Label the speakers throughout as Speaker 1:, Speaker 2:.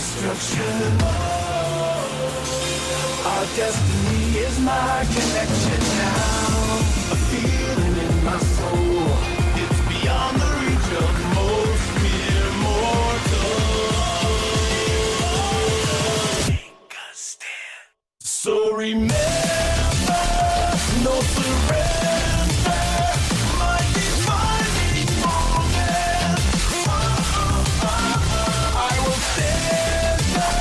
Speaker 1: destruction. Our destiny is my connection now. A feeling in my soul. It's beyond the reach of most mere mortals. Take a stand. So remember, no surrender. My defining moment. I will stand up,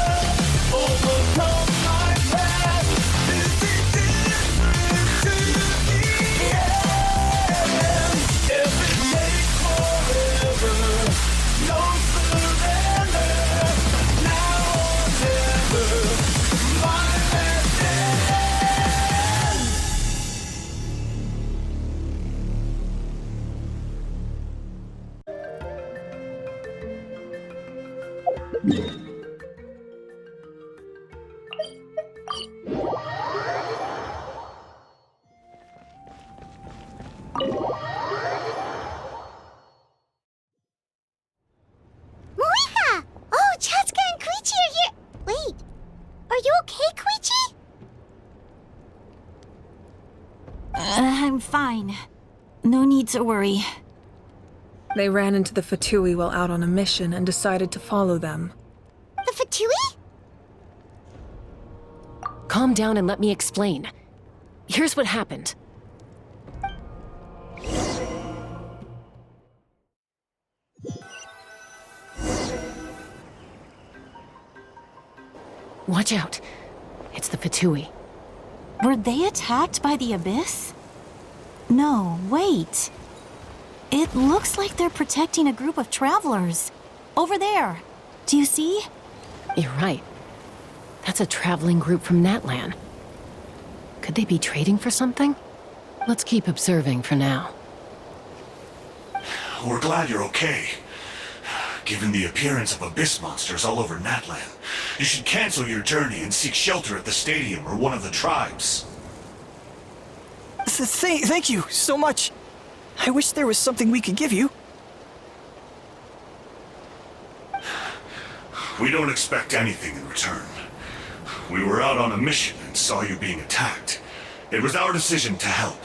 Speaker 1: overcome my past. This is different to the end. If it takes forever, no surrender. Now or never, my last stand.
Speaker 2: Moiha! Oh, Chaska and Koichi are here! Wait, are you okay, Koichi?
Speaker 3: I'm fine. No need to worry.
Speaker 4: They ran into the Fatui while out on a mission and decided to follow them.
Speaker 2: The Fatui?
Speaker 5: Calm down and let me explain. Here's what happened. Watch out. It's the Fatui.
Speaker 3: Were they attacked by the Abyss? No, wait. It looks like they're protecting a group of travelers. Over there. Do you see?
Speaker 5: You're right. That's a traveling group from Natlan. Could they be trading for something? Let's keep observing for now.
Speaker 6: We're glad you're okay. Given the appearance of abyss monsters all over Natlan, you should cancel your journey and seek shelter at the stadium or one of the tribes.
Speaker 7: Thank you so much. I wish there was something we could give you.
Speaker 6: We don't expect anything in return. We were out on a mission and saw you being attacked. It was our decision to help.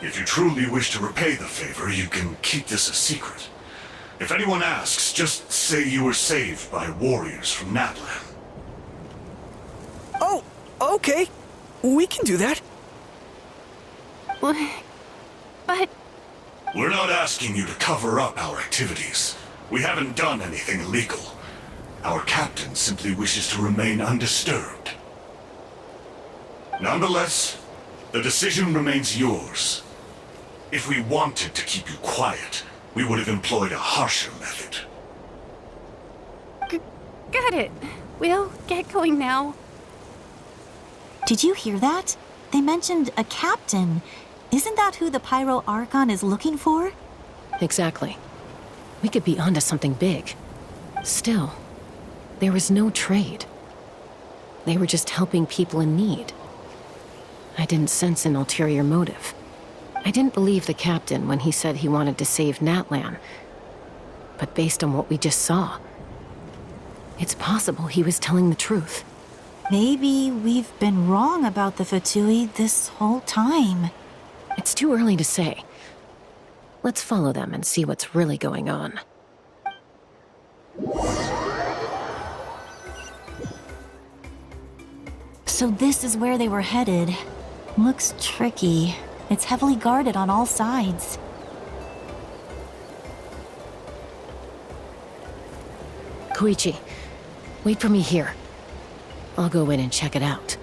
Speaker 6: If you truly wish to repay the favor, you can keep this a secret. If anyone asks, just say you were saved by warriors from Natlan.
Speaker 7: Oh, okay. We can do that.
Speaker 3: But...
Speaker 6: We're not asking you to cover up our activities. We haven't done anything illegal. Our captain simply wishes to remain undisturbed. Nonetheless, the decision remains yours. If we wanted to keep you quiet, we would have employed a harsher method.
Speaker 8: Got it. We'll get going now.
Speaker 3: Did you hear that? They mentioned a captain. Isn't that who the Pyro Archon is looking for?
Speaker 5: Exactly. We could be onto something big. Still, there was no trade. They were just helping people in need. I didn't sense an ulterior motive. I didn't believe the captain when he said he wanted to save Natlan. But based on what we just saw, it's possible he was telling the truth.
Speaker 3: Maybe we've been wrong about the Fatui this whole time.
Speaker 5: It's too early to say. Let's follow them and see what's really going on.
Speaker 3: So this is where they were headed. Looks tricky. It's heavily guarded on all sides.
Speaker 5: Koichi, wait for me here. I'll go in and check it out.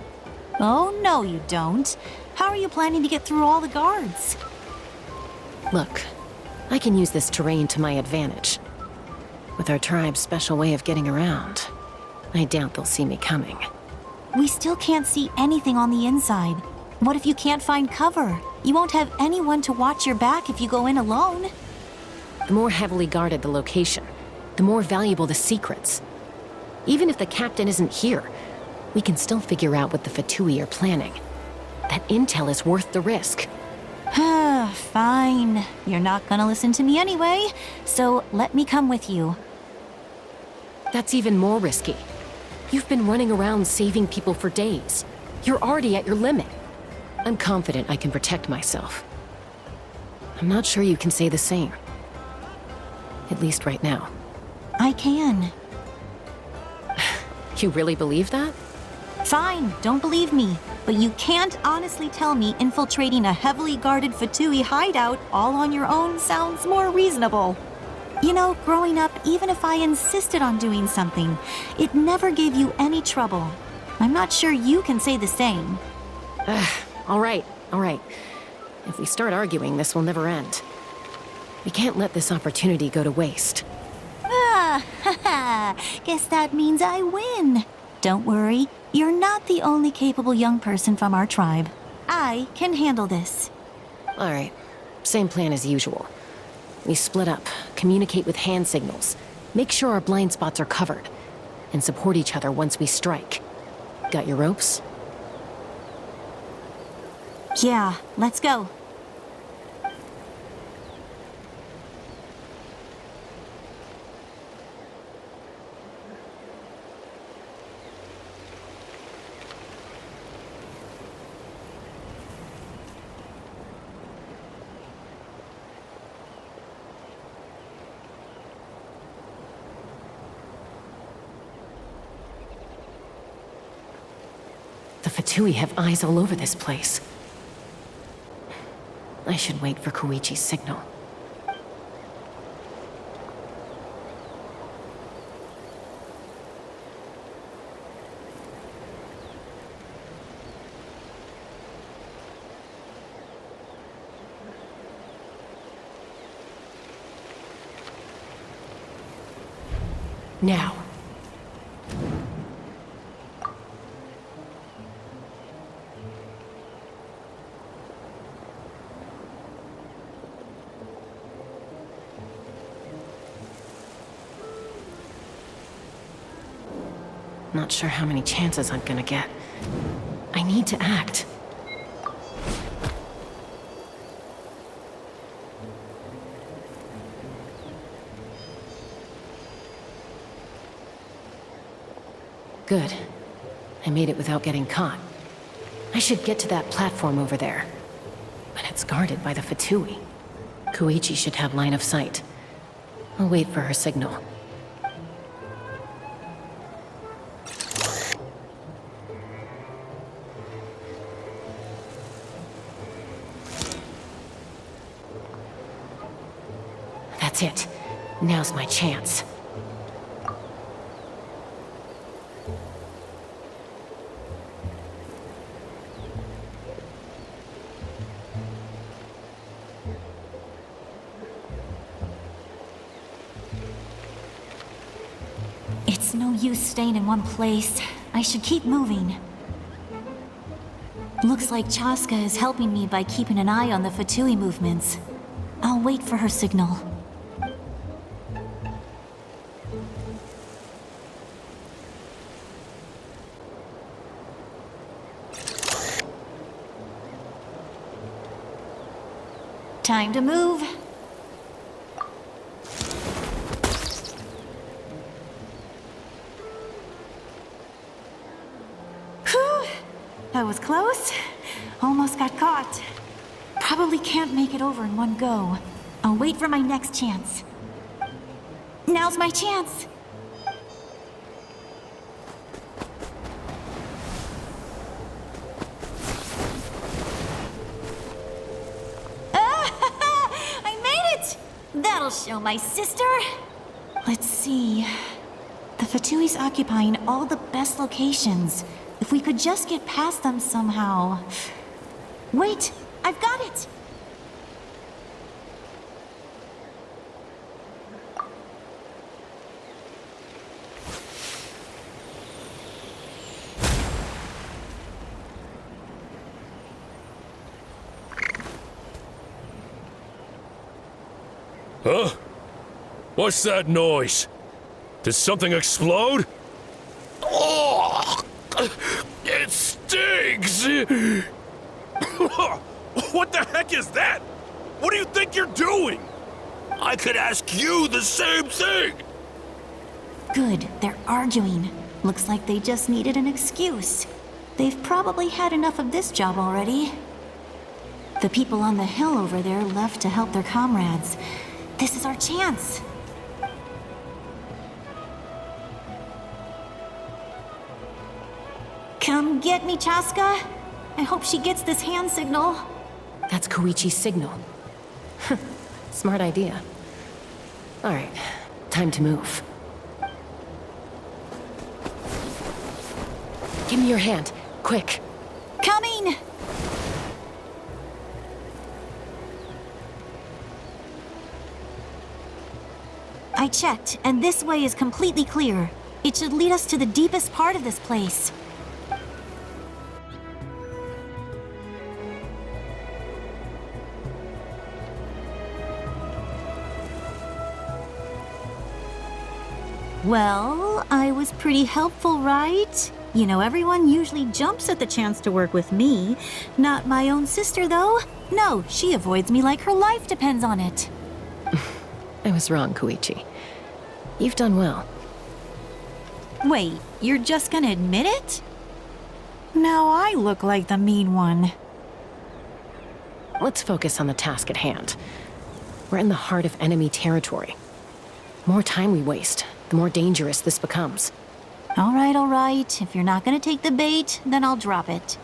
Speaker 3: Oh, no you don't. How are you planning to get through all the guards?
Speaker 5: Look, I can use this terrain to my advantage. With our tribe's special way of getting around, I doubt they'll see me coming.
Speaker 3: We still can't see anything on the inside. What if you can't find cover? You won't have anyone to watch your back if you go in alone.
Speaker 5: The more heavily guarded the location, the more valuable the secrets. Even if the captain isn't here, we can still figure out what the Fatui are planning. That intel is worth the risk.
Speaker 3: Fine. You're not gonna listen to me anyway, so let me come with you.
Speaker 5: That's even more risky. You've been running around saving people for days. You're already at your limit. I'm confident I can protect myself. I'm not sure you can say the same. At least right now.
Speaker 3: I can.
Speaker 5: You really believe that?
Speaker 3: Fine, don't believe me. But you can't honestly tell me infiltrating a heavily guarded Fatui hideout all on your own sounds more reasonable. You know, growing up, even if I insisted on doing something, it never gave you any trouble. I'm not sure you can say the same.
Speaker 5: All right. If we start arguing, this will never end. We can't let this opportunity go to waste.
Speaker 3: Guess that means I win. Don't worry, you're not the only capable young person from our tribe. I can handle this.
Speaker 5: All right, same plan as usual. We split up, communicate with hand signals, make sure our blind spots are covered, and support each other once we strike. Got your ropes?
Speaker 3: Yeah, let's go.
Speaker 5: The Fatui have eyes all over this place. I should wait for Koichi's signal. Now. Not sure how many chances I'm gonna get. I need to act. Good. I made it without getting caught. I should get to that platform over there. But it's guarded by the Fatui. Koichi should have line of sight. I'll wait for her signal. That's it. Now's my chance.
Speaker 3: It's no use staying in one place. I should keep moving. Looks like Chaska is helping me by keeping an eye on the Fatui movements. I'll wait for her signal. Time to move. Whew! That was close. Almost got caught. Probably can't make it over in one go. I'll wait for my next chance. Now's my chance. I made it! That'll show my sister. Let's see. The Fatui's occupying all the best locations. If we could just get past them somehow. Wait! I've got it!
Speaker 9: Huh? What's that noise? Did something explode? Oh! It stinks!
Speaker 10: What the heck is that? What do you think you're doing?
Speaker 9: I could ask you the same thing!
Speaker 3: Good, they're arguing. Looks like they just needed an excuse. They've probably had enough of this job already. The people on the hill over there left to help their comrades. This is our chance. Come get me, Chaska. I hope she gets this hand signal.
Speaker 5: That's Koichi's signal. Smart idea. All right, time to move. Give me your hand, quick.
Speaker 3: Coming! I checked, and this way is completely clear. It should lead us to the deepest part of this place. Well, I was pretty helpful, right? You know, everyone usually jumps at the chance to work with me. Not my own sister, though. No, she avoids me like her life depends on it.
Speaker 5: I was wrong, Koichi. You've done well.
Speaker 3: Wait, you're just gonna admit it? Now I look like the mean one.
Speaker 5: Let's focus on the task at hand. We're in the heart of enemy territory. The more time we waste, the more dangerous this becomes.
Speaker 3: All right. If you're not gonna take the bait, then I'll drop it.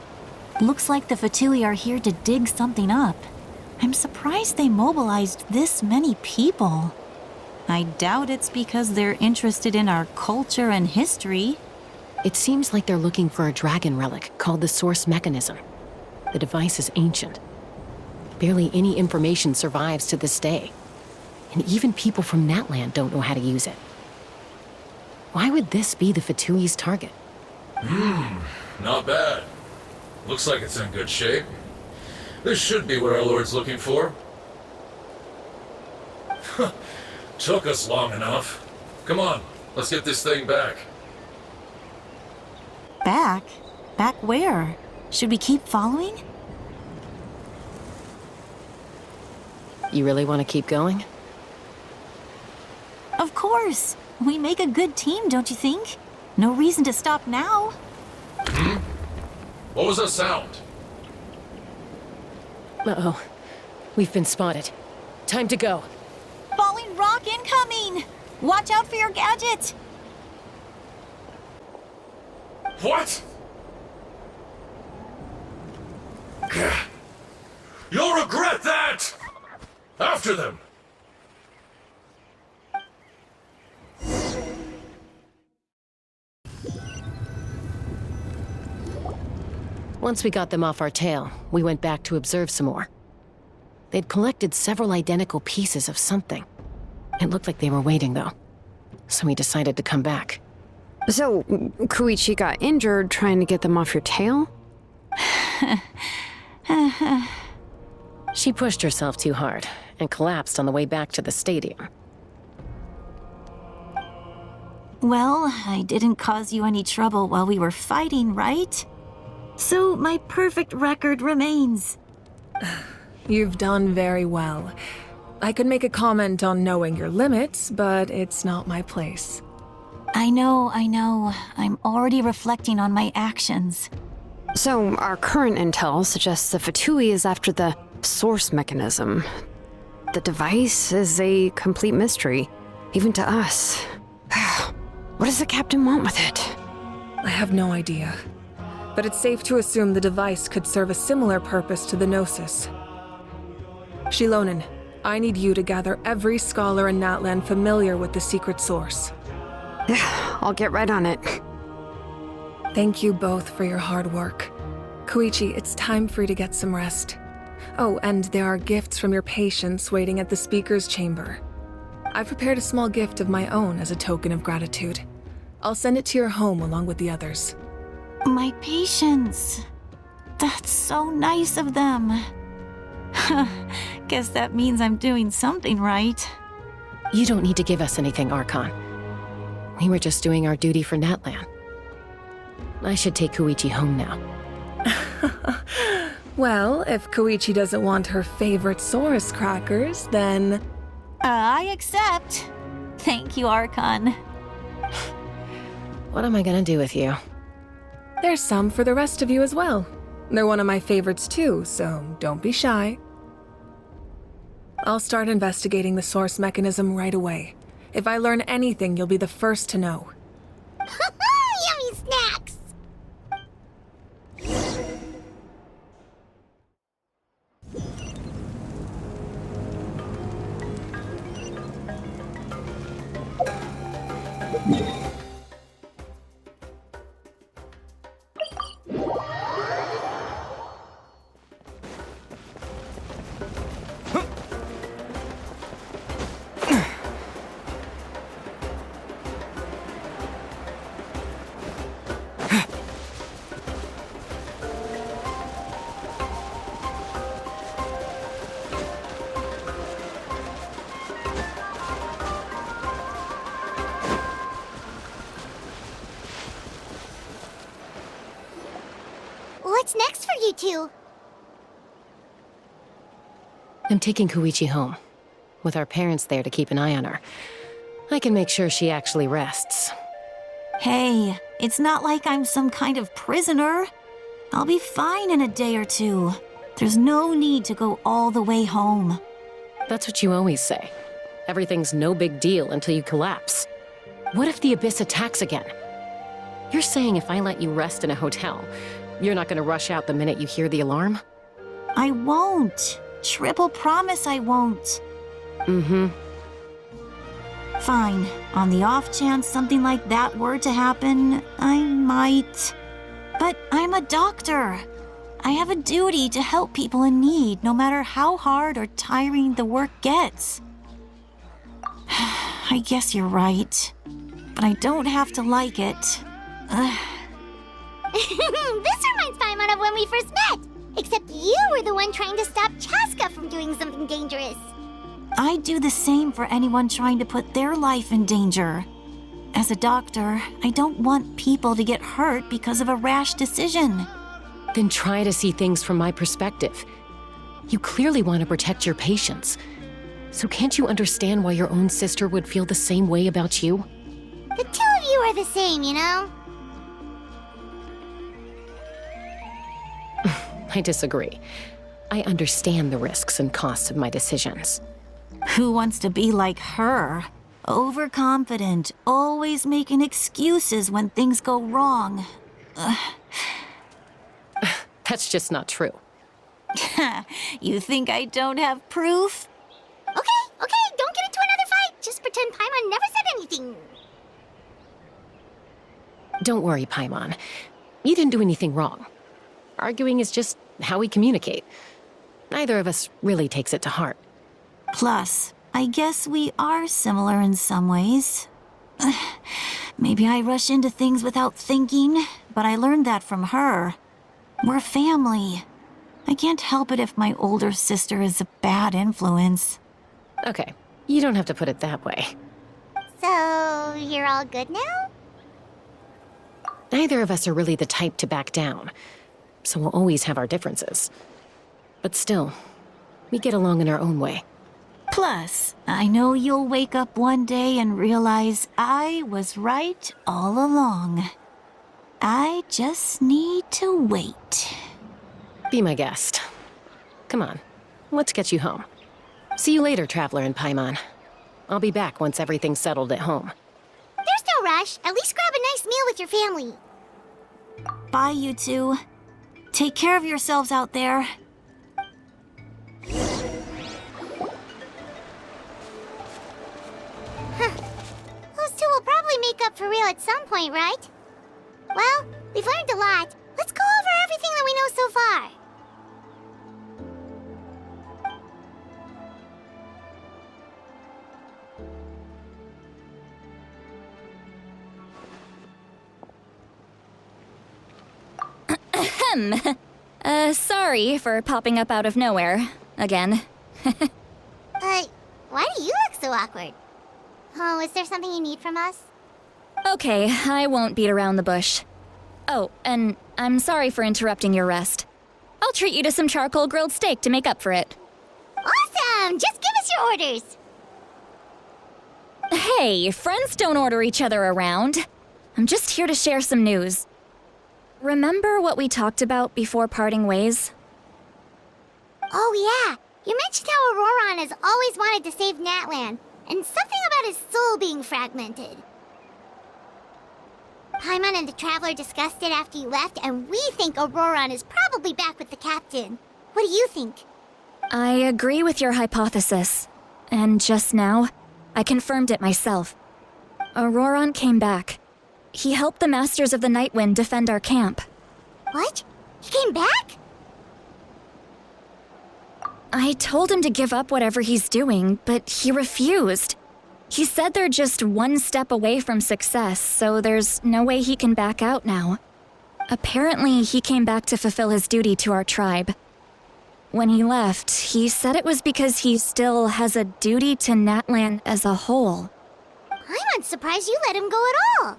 Speaker 3: Looks like the Fatui are here to dig something up. I'm surprised they mobilized this many people. I doubt it's because they're interested in our culture and history.
Speaker 5: It seems like they're looking for a dragon relic called the Source Mechanism. The device is ancient. Barely any information survives to this day. And even people from Natland don't know how to use it. Why would this be the Fatui's target?
Speaker 11: Not bad. Looks like it's in good shape. This should be what our Lord's looking for. Took us long enough. Come on, let's get this thing back.
Speaker 3: Back? Back where? Should we keep following?
Speaker 5: You really want to keep going?
Speaker 3: Of course. We make a good team, don't you think? No reason to stop now.
Speaker 11: What was that sound?
Speaker 5: Uh-oh. We've been spotted. Time to go.
Speaker 3: Falling rock incoming! Watch out for your gadget!
Speaker 11: What? You'll regret that! After them!
Speaker 5: Once we got them off our tail, we went back to observe some more. They'd collected several identical pieces of something. It looked like they were waiting, though. So we decided to come back.
Speaker 12: So, Koichi got injured trying to get them off your tail?
Speaker 5: She pushed herself too hard and collapsed on the way back to the stadium.
Speaker 3: Well, I didn't cause you any trouble while we were fighting, right? So my perfect record remains.
Speaker 4: You've done very well. I could make a comment on knowing your limits, but it's not my place.
Speaker 3: I know. I'm already reflecting on my actions.
Speaker 12: So, our current intel suggests the Fatui is after the Source Mechanism. The device is a complete mystery, even to us. What does the captain want with it?
Speaker 4: I have no idea. But it's safe to assume the device could serve a similar purpose to the Gnosis. Shilonen, I need you to gather every scholar in Natland familiar with the secret source.
Speaker 12: I'll get right on it.
Speaker 4: Thank you both for your hard work. Koichi, it's time for you to get some rest. Oh, and there are gifts from your patients waiting at the speaker's chamber. I've prepared a small gift of my own as a token of gratitude. I'll send it to your home along with the others.
Speaker 3: My patience. That's so nice of them. Guess that means I'm doing something right.
Speaker 5: You don't need to give us anything, Archon. We were just doing our duty for Natlan. I should take Koichi home now.
Speaker 4: Well, if Koichi doesn't want her favorite Saurus crackers, then...
Speaker 3: I accept. Thank you, Archon.
Speaker 5: What am I gonna do with you?
Speaker 4: There's some for the rest of you as well. They're one of my favorites too, so don't be shy. I'll start investigating the source mechanism right away. If I learn anything, you'll be the first to know.
Speaker 2: Yummy snacks! What's next for you two?
Speaker 5: I'm taking Koichi home. With our parents there to keep an eye on her. I can make sure she actually rests.
Speaker 3: Hey, it's not like I'm some kind of prisoner. I'll be fine in a day or two. There's no need to go all the way home.
Speaker 5: That's what you always say. Everything's no big deal until you collapse. What if the Abyss attacks again? You're saying if I let you rest in a hotel, you're not gonna rush out the minute you hear the alarm?
Speaker 3: I won't. Triple promise I won't.
Speaker 5: Mm-hmm.
Speaker 3: Fine. On the off chance something like that were to happen, I might. But I'm a doctor. I have a duty to help people in need, no matter how hard or tiring the work gets. I guess you're right. But I don't have to like it.
Speaker 2: This reminds Paimon of when we first met! Except you were the one trying to stop Chaska from doing something dangerous.
Speaker 3: I'd do the same for anyone trying to put their life in danger. As a doctor, I don't want people to get hurt because of a rash decision.
Speaker 5: Then try to see things from my perspective. You clearly want to protect your patients. So can't you understand why your own sister would feel the same way about you?
Speaker 2: The two of you are the same, you know?
Speaker 5: I disagree. I understand the risks and costs of my decisions.
Speaker 3: Who wants to be like her? Overconfident, always making excuses when things go wrong.
Speaker 5: That's just not true.
Speaker 3: You think I don't have proof?
Speaker 2: Okay, don't get into another fight. Just pretend Paimon never said anything.
Speaker 5: Don't worry, Paimon. You didn't do anything wrong. Arguing is just how we communicate. Neither of us really takes it to heart.
Speaker 3: Plus, I guess we are similar in some ways. Maybe I rush into things without thinking, but I learned that from her. We're family. I can't help it if my older sister is a bad influence.
Speaker 5: Okay, you don't have to put it that way.
Speaker 2: So, you're all good now?
Speaker 5: Neither of us are really the type to back down, so we'll always have our differences. But still, we get along in our own way.
Speaker 3: Plus, I know you'll wake up one day and realize I was right all along. I just need to wait.
Speaker 5: Be my guest. Come on, let's get you home. See you later, Traveler and Paimon. I'll be back once everything's settled at home.
Speaker 2: There's no rush. At least grab a nice meal with your family.
Speaker 3: Bye, you two. Take care of yourselves out there.
Speaker 2: Those two will probably make up for real at some point, right? Well, we've learned a lot. Let's go over everything that we know so far.
Speaker 13: Sorry for popping up out of nowhere. Again.
Speaker 2: Why do you look so awkward? Oh, is there something you need from us?
Speaker 13: Okay, I won't beat around the bush. Oh, and I'm sorry for interrupting your rest. I'll treat you to some charcoal grilled steak to make up for it.
Speaker 2: Awesome! Just give us your orders!
Speaker 13: Hey, friends don't order each other around. I'm just here to share some news. Remember what we talked about before parting ways?
Speaker 2: Oh yeah, you mentioned how Auroron has always wanted to save Natlan, and something about his soul being fragmented. Paimon and the Traveler discussed it after you left, and we think Auroron is probably back with the captain. What do you think?
Speaker 13: I agree with your hypothesis. And just now, I confirmed it myself. Auroron came back. He helped the Masters of the Nightwind defend our camp.
Speaker 2: What? He came back?
Speaker 13: I told him to give up whatever he's doing, but he refused. He said they're just one step away from success, so there's no way he can back out now. Apparently, he came back to fulfill his duty to our tribe. When he left, he said it was because he still has a duty to Natlan as a whole.
Speaker 2: I'm surprised you let him go at all.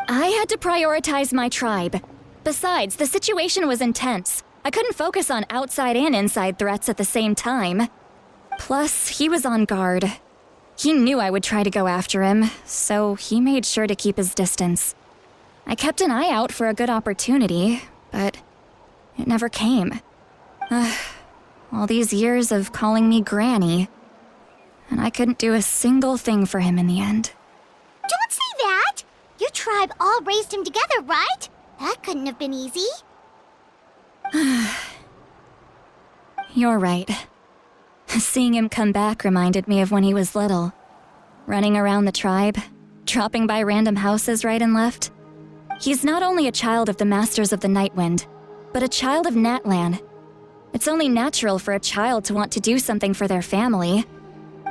Speaker 13: I had to prioritize my tribe. Besides, the situation was intense. I couldn't focus on outside and inside threats at the same time. Plus, he was on guard. He knew I would try to go after him, so he made sure to keep his distance. I kept an eye out for a good opportunity, but it never came. All these years of calling me Granny, and I couldn't do a single thing for him in the end.
Speaker 2: Don't say that! Your tribe all raised him together, right? That couldn't have been easy.
Speaker 13: You're right. Seeing him come back reminded me of when he was little. Running around the tribe, dropping by random houses right and left. He's not only a child of the Masters of the Nightwind, but a child of Natlan. It's only natural for a child to want to do something for their family.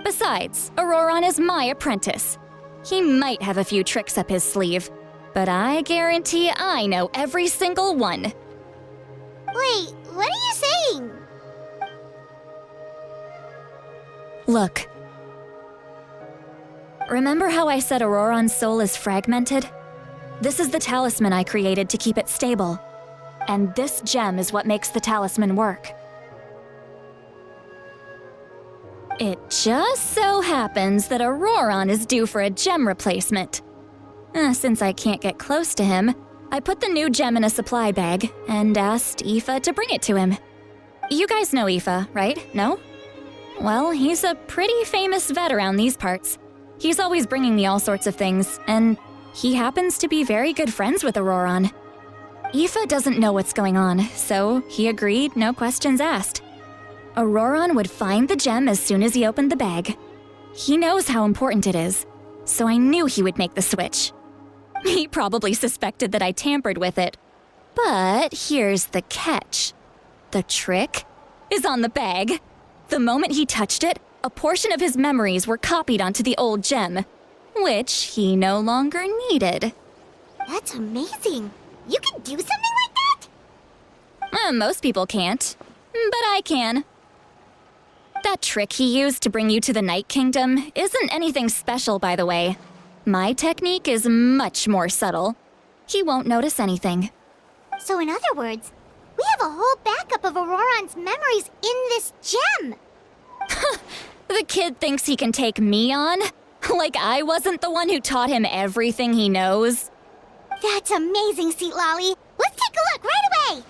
Speaker 13: Besides, Auroron is my apprentice. He might have a few tricks up his sleeve, but I guarantee I know every single one.
Speaker 2: Wait, what are you saying?
Speaker 13: Look. Remember how I said Auroron's soul is fragmented? This is the talisman I created to keep it stable. And this gem is what makes the talisman work. It just so happens that Auroron is due for a gem replacement. Since I can't get close to him, I put the new gem in a supply bag and asked Aoife to bring it to him. You guys know Aoife, right? No? Well, he's a pretty famous vet around these parts. He's always bringing me all sorts of things, and he happens to be very good friends with Auroron. Aoife doesn't know what's going on, so he agreed, no questions asked. Auroron would find the gem as soon as he opened the bag. He knows how important it is, so I knew he would make the switch. He probably suspected that I tampered with it. But here's the catch. The trick is on the bag. The moment he touched it, a portion of his memories were copied onto the old gem, which he no longer needed.
Speaker 2: That's amazing. You can do something like that?
Speaker 13: Most people can't, but I can. That trick he used to bring you to the Night Kingdom isn't anything special, by the way. My technique is much more subtle. He won't notice anything.
Speaker 2: So in other words, we have a whole backup of Auroron's memories in this gem.
Speaker 13: The kid thinks he can take me on? Like I wasn't the one who taught him everything he knows?
Speaker 2: That's amazing, Seat Lolly. Let's take a look right away.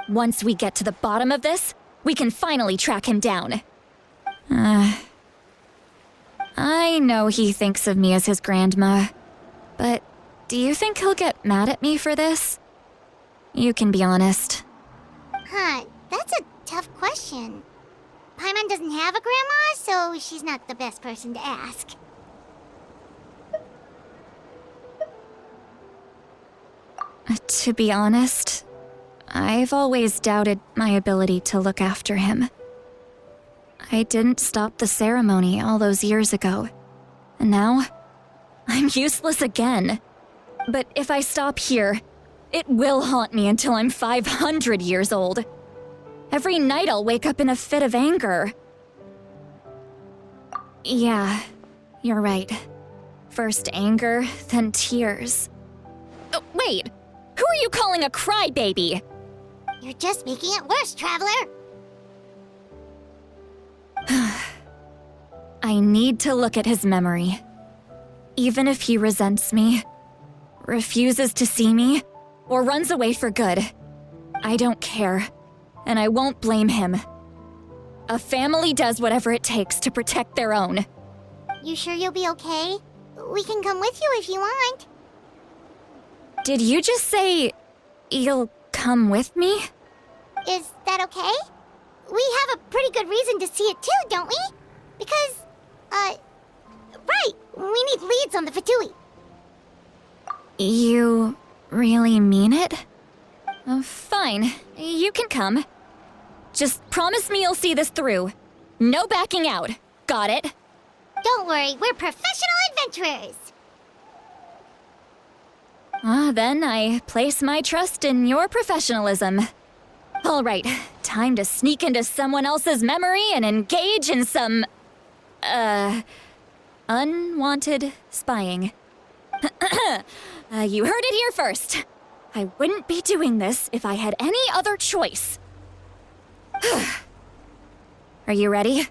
Speaker 13: Once we get to the bottom of this, we can finally track him down. I know he thinks of me as his grandma, but do you think he'll get mad at me for this? You can be honest.
Speaker 2: That's a tough question. Paimon doesn't have a grandma, so she's not the best person to ask.
Speaker 13: To be honest, I've always doubted my ability to look after him. I didn't stop the ceremony all those years ago, and now I'm useless again. But if I stop here, it will haunt me until I'm 500 years old. Every night I'll wake up in a fit of anger. Yeah, you're right. First anger, then tears. Oh, wait! Who are you calling a crybaby?
Speaker 2: You're just making it worse, Traveler.
Speaker 13: I need to look at his memory. Even if he resents me, refuses to see me, or runs away for good, I don't care, and I won't blame him. A family does whatever it takes to protect their own.
Speaker 2: You sure you'll be okay? We can come with you if you want.
Speaker 13: Did you just say you'll come with me?
Speaker 2: Is that okay? We have a pretty good reason to see it too, don't we? Because, right, we need leads on the Fatui.
Speaker 13: You really mean it? Fine, you can come. Just promise me you'll see this through. No backing out. Got it?
Speaker 2: Don't worry, we're professional adventurers.
Speaker 13: Then I place my trust in your professionalism. All right, time to sneak into someone else's memory and engage in some, unwanted spying. You heard it here first. I wouldn't be doing this if I had any other choice. Are you ready?